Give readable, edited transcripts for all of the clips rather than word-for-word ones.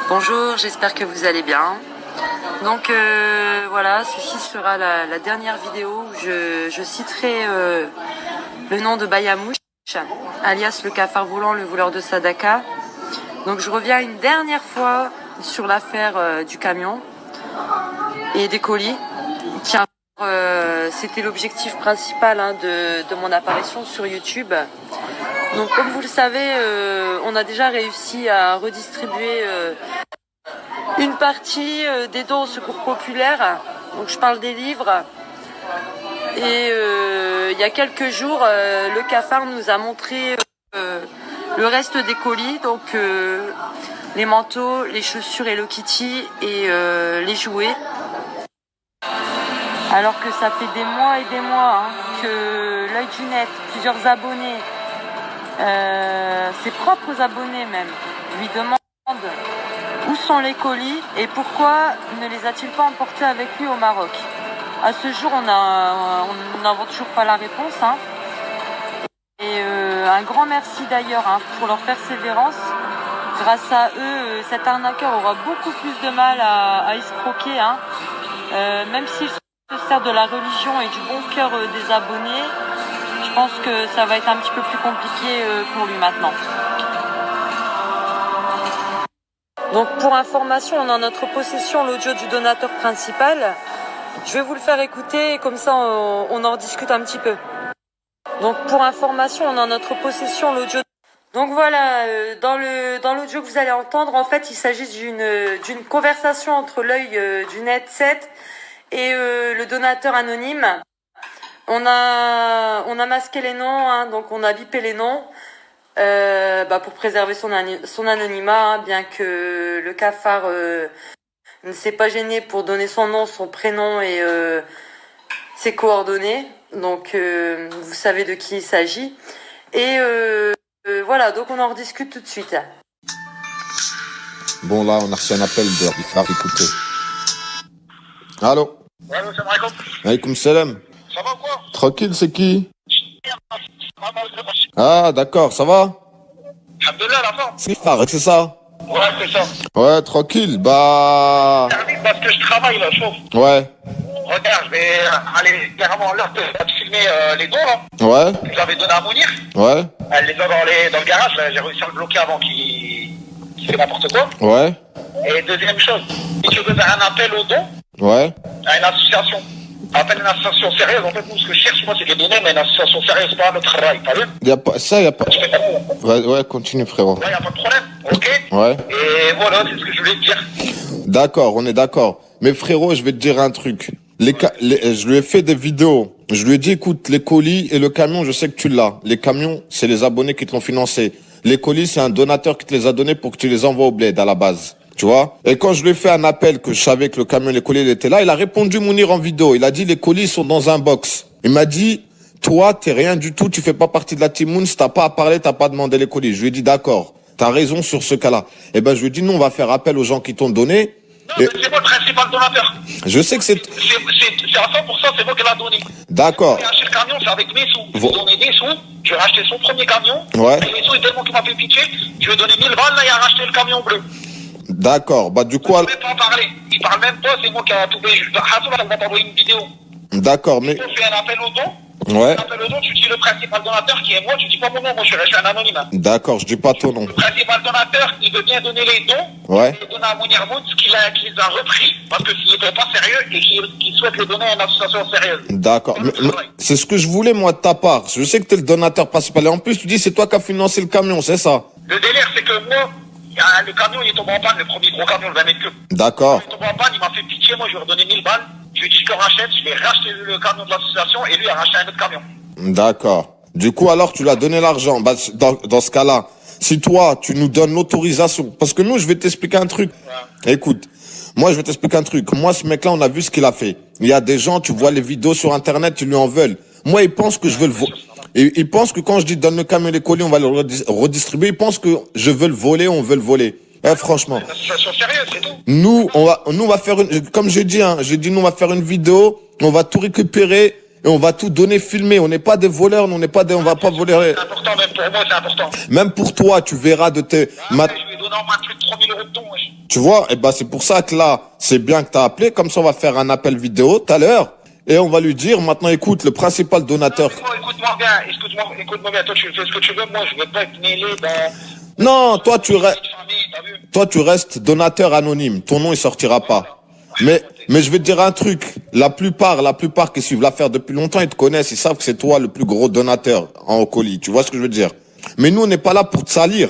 Bonjour, j'espère que vous allez bien. Donc voilà, ceci sera la dernière vidéo où je citerai le nom de Bayamouche, alias le cafard volant, le voleur de Sadaka. Donc je reviens une dernière fois sur l'affaire du camion et des colis. Tiens, c'était l'objectif principal de mon apparition sur YouTube. Donc comme vous le savez, on a déjà réussi à redistribuer une partie des dons au secours populaire. Donc je parle des livres. Et il y a quelques jours, le cafard nous a montré le reste des colis. Donc les manteaux, les chaussures Hello Kitty et les jouets. Alors que ça fait des mois et des mois que l'œil du net, plusieurs abonnés, ses propres abonnés même, lui demandent où sont les colis et pourquoi ne les a-t-il pas emportés avec lui au Maroc. À ce jour, on n'avons toujours pas la réponse. Et un grand merci d'ailleurs pour leur persévérance. Grâce à eux, cet arnaqueur aura beaucoup plus de mal à escroquer. Même s'il se sert de la religion et du bon cœur des abonnés, je pense que ça va être un petit peu plus compliqué pour lui maintenant. Donc pour information, on a en notre possession l'audio du donateur principal. Je vais vous le faire écouter et comme ça on en rediscute un petit peu. Donc pour information, on a en notre possession l'audio. Donc voilà, dans l'audio que vous allez entendre, en fait il s'agit d'une conversation entre l'œil du net 7 et le donateur anonyme. On a masqué les noms, donc on a bipé les noms pour préserver son anonymat, bien que le cafard ne s'est pas gêné pour donner son nom, son prénom et ses coordonnées. Donc vous savez de qui il s'agit. Et voilà, donc on en rediscute tout de suite. Bon là, on a reçu un appel de Ifar, écoutez. Allô? Ouais, salam alaikum. Alaykoum salam. Ça va quoi? Tranquille, c'est qui? Ah, d'accord, ça va? Alhamdoulilah, la forme. C'est Ifar, c'est ça? Ouais, c'est ça. Ouais, tranquille, bah... Parce que je travaille là, chauffe. Ouais. Regarde, je vais aller carrément l'heure de filmer les dons là. Ouais. Que j'avais donné à Mounir. Ouais. Elle les a dans le garage, là, j'ai réussi à le bloquer avant qu'il fait n'importe quoi. Ouais. Et deuxième chose, si tu veux faire un appel aux dons, Ouais. à une association. Appelle une association sérieuse. En fait, nous, ce que je cherche, moi, c'est des données, mais une association sérieuse, pas notre travail. T'as vu? Y a pas... Ça, y a pas... Tu fais ta peau. Ouais, continue, frérot. Là, y a pas de problème, ok? Ouais. Et voilà, c'est ce que je voulais te dire. D'accord, on est d'accord. Mais frérot, je vais te dire un truc. Je lui ai fait des vidéos. Je lui ai dit, écoute, les colis et le camion, je sais que tu l'as. Les camions, c'est les abonnés qui te l'ont financé. Les colis, c'est un donateur qui te les a donnés pour que tu les envoies au bled à la base. Tu vois? Et quand je lui ai fait un appel que je savais que le camion et les colis il était là, il a répondu Mounir en vidéo. Il a dit, les colis sont dans un box. Il m'a dit, toi, t'es rien du tout, tu fais pas partie de la team Moon, si t'as pas à parler, t'as pas demandé les colis. Je lui ai dit, d'accord. T'as raison sur ce cas-là. Eh ben, je lui ai dit, nous, on va faire appel aux gens qui t'ont donné. Non, mais c'est moi le principal donateur. Je sais que c'est... C'est à 100%, c'est moi qui l'a donné. D'accord. J'ai acheté le camion, c'est avec mes sous. Je lui ai donné des sous, je lui ai racheté son premier camion. Ouais. Et les sous, tellement qu'il m'a fait pitié, je lui ai donné 1000 balles, là, il a racheté le camion bleu. D'accord. Bah, du coup... Je ne vais pas en parler. Il parle même pas, c'est moi qui a tout payé. Hassoul, elle va t'envoyer une vidéo. D'accord, mais... On fait un appel aux dons. Ouais. Un appel aux dons, tu dis le principal donateur qui est moi, tu dis pas mon nom, moi je suis un anonyme. D'accord, je dis pas ton nom. Le principal donateur, il veut bien donner les dons. Ouais. Il donne à Mounir Mood ce qu'il les a repris, parce que s'il n'était pas sérieux et qu'il souhaite les donner à une association sérieuse. D'accord. Mais c'est ce que je voulais, moi, de ta part. Je sais que t'es le donateur principal. Et en plus, tu dis c'est toi qui as financé le camion, c'est ça? Le délire, c'est que moi, le camion, il est tombé en panne, le premier gros camion, le 20 mètres cubes. D'accord. Il est tombé en panne, il m'a fait pitié, moi je lui ai redonné 1000 balles. Je lui ai dit je te rachète, je vais racheter le camion de l'association et lui a racheté un autre camion. D'accord. Du coup, alors, tu lui as donné l'argent. Bah, dans ce cas-là, si toi, tu nous donnes l'autorisation, parce que nous, je vais t'expliquer un truc. Ouais. Écoute, moi, je vais t'expliquer un truc. Moi, ce mec-là, on a vu ce qu'il a fait. Il y a des gens, tu vois les vidéos sur Internet, ils lui en veulent. Moi, il pense que je veux le voler. Il pense que quand je dis donne le camion et les colis, on va le redistribuer. Il pense que je veux le voler, on veut le voler. Franchement. C'est une association sérieuse, c'est tout. Nous, on va faire comme j'ai dit, nous, on va faire une vidéo, on va tout récupérer. Et on va tout donner filmer. On n'est pas des voleurs, on va pas voler. C'est important, même pour moi, c'est important. Même pour toi, tu verras de tes... Je lui ai donné en main plus de 3000 € de dons, wesh. Tu vois, et ben c'est pour ça que là, c'est bien que t'as appelé. Comme ça, on va faire un appel vidéo tout à l'heure. Et on va lui dire, maintenant, écoute, le principal donateur. Écoute-moi bien, écoute-moi bien. Toi, tu fais ce que tu veux. Moi, je veux pas être mêlé dans. Non, toi, tu restes. Petite famille, t'as vu? Toi, tu restes donateur anonyme. Ton nom, il sortira pas. Voilà. Mais je vais te dire un truc. La plupart qui suivent l'affaire depuis longtemps, ils te connaissent. Ils savent que c'est toi le plus gros donateur en colis. Tu vois ce que je veux dire? Mais nous, on n'est pas là pour te salir.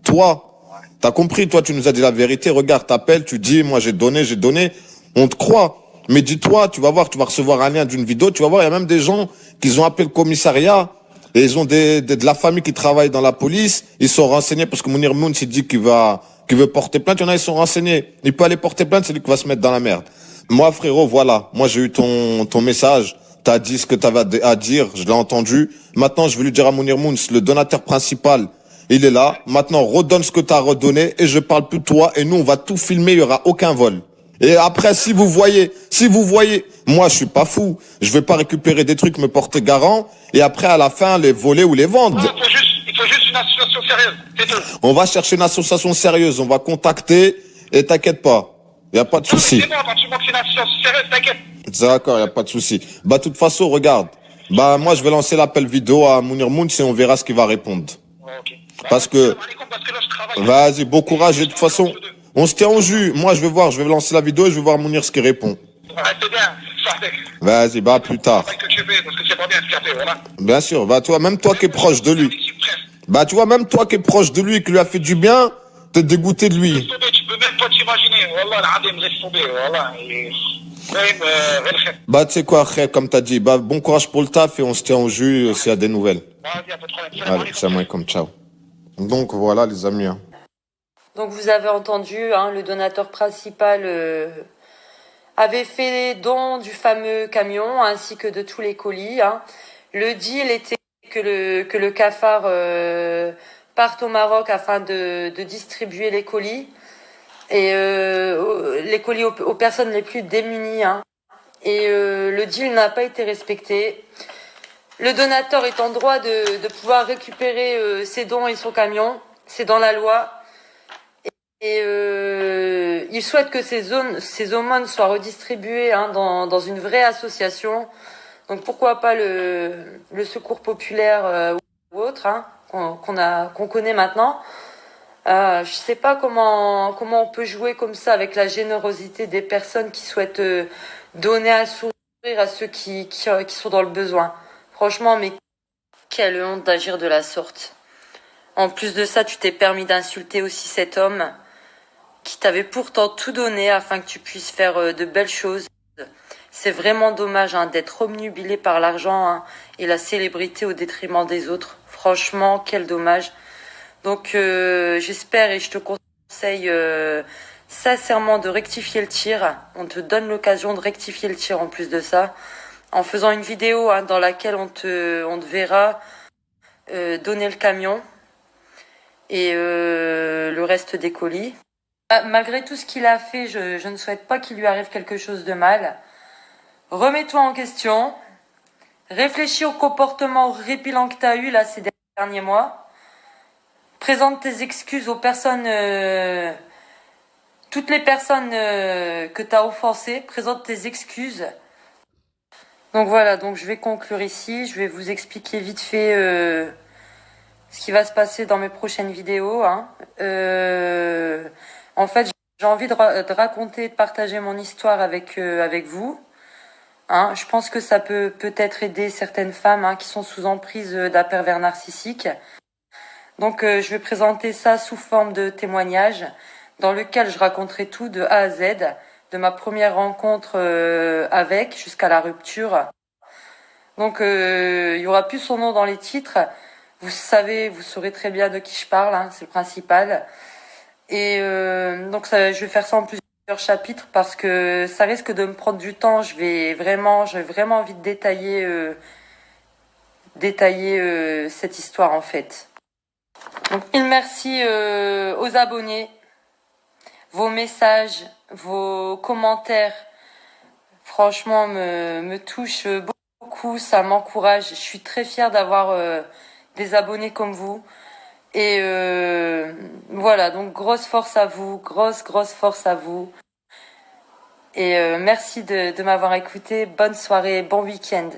Toi, t'as compris? Toi, tu nous as dit la vérité. Regarde, t'appelles, tu dis, moi, j'ai donné. On te croit. Mais dis-toi, tu vas voir, tu vas recevoir un lien d'une vidéo. Tu vas voir, il y a même des gens qui ont appelé le commissariat. Et ils ont de la famille qui travaille dans la police. Ils sont renseignés parce que Mounir Moun s'est dit qu'il veut porter plainte. Il y en a, ils sont renseignés. Il peut aller porter plainte, c'est lui qui va se mettre dans la merde. Moi, frérot, voilà. Moi, j'ai eu ton message. T'as dit ce que t'avais à dire. Je l'ai entendu. Maintenant, je vais lui dire à Mounir Moun, le donateur principal, il est là. Maintenant, redonne ce que t'as redonné et je parle plus de toi. Et nous, on va tout filmer. Il y aura aucun vol. Et après, si vous voyez, moi, je suis pas fou. Je vais pas récupérer des trucs, me porter garant, et après, à la fin, les voler ou les vendre. Il faut juste une association sérieuse. C'est tout. On va chercher une association sérieuse, on va contacter, et t'inquiète pas. Y a pas de souci. C'est bon, à partir du moment que c'est une association sérieuse, t'inquiète. D'accord, y a pas de souci. Bah, de toute façon, regarde. Bah, moi, je vais lancer l'appel vidéo à Mounir Moun et on verra ce qu'il va répondre. Ouais, ok. Parce que, Parce que là, je travaille. vas-y, bon courage, et de toute façon, on se tient au jus. Moi, je vais lancer la vidéo et je vais voir Mounir ce qu'il répond. Ouais, c'est bien. Ça fait. Vas-y, bah, à plus tard. Que tu fais, parce que c'est pas bien ce café, voilà. Bien sûr, bah, toi, même toi qui es proche de lui. Bah, tu vois, même toi qui es proche de lui, qui lui a fait du bien, t'es dégoûté de lui. Tu peux même pas t'imaginer. Wallah, l'adem, laisse tomber, voilà. Bah, tu sais quoi, frère, comme t'as dit, bah, bon courage pour le taf et on se tient au jus s'il y a des nouvelles. Vas-y, à peu de problème. Allez, salam alaikum, ciao. Donc, voilà, les amis. Hein. Donc vous avez entendu, hein, le donateur principal avait fait don du fameux camion ainsi que de tous les colis. Hein. Le deal était que le cafard parte au Maroc afin de distribuer les colis et les colis aux personnes les plus démunies. Hein. Et le deal n'a pas été respecté. Le donateur est en droit de pouvoir récupérer ses dons et son camion. C'est dans la loi. Et il souhaite que ces aumônes soient redistribuées hein, dans une vraie association. Donc pourquoi pas le secours populaire ou autre hein, qu'on connaît maintenant. Je sais pas comment on peut jouer comme ça avec la générosité des personnes qui souhaitent donner un sourire à ceux qui sont dans le besoin. Franchement, mais quelle honte d'agir de la sorte. En plus de ça, tu t'es permis d'insulter aussi cet homme qui t'avait pourtant tout donné afin que tu puisses faire de belles choses. C'est vraiment dommage hein, d'être obnubilé par l'argent hein, et la célébrité au détriment des autres. Franchement, quel dommage. Donc j'espère et je te conseille sincèrement de rectifier le tir. On te donne l'occasion de rectifier le tir en plus de ça. En faisant une vidéo hein, dans laquelle on te verra donner le camion et le reste des colis. Malgré tout ce qu'il a fait, je ne souhaite pas qu'il lui arrive quelque chose de mal. Remets-toi en question. Réfléchis au comportement horripilant que tu as eu là ces derniers mois. Présente tes excuses aux personnes, toutes les personnes que tu as offensées. Présente tes excuses. Donc voilà, donc je vais conclure ici. Je vais vous expliquer vite fait ce qui va se passer dans mes prochaines vidéos. Hein. En fait, j'ai envie de raconter, de partager mon histoire avec vous. Hein, je pense que ça peut peut-être aider certaines femmes hein, qui sont sous emprise d'un pervers narcissique. Donc, je vais présenter ça sous forme de témoignage dans lequel je raconterai tout de A à Z, de ma première rencontre avec jusqu'à la rupture. Donc, il y aura plus son nom dans les titres. Vous saurez très bien de qui je parle, hein, c'est le principal. Et donc je vais faire ça en plusieurs chapitres parce que ça risque de me prendre du temps. J'ai vraiment envie de détailler cette histoire en fait. Donc mille merci aux abonnés, vos messages, vos commentaires, franchement me touchent beaucoup, ça m'encourage. Je suis très fière d'avoir des abonnés comme vous Et voilà, donc grosse force à vous, grosse force à vous. Et merci de m'avoir écouté. Bonne soirée, bon week-end.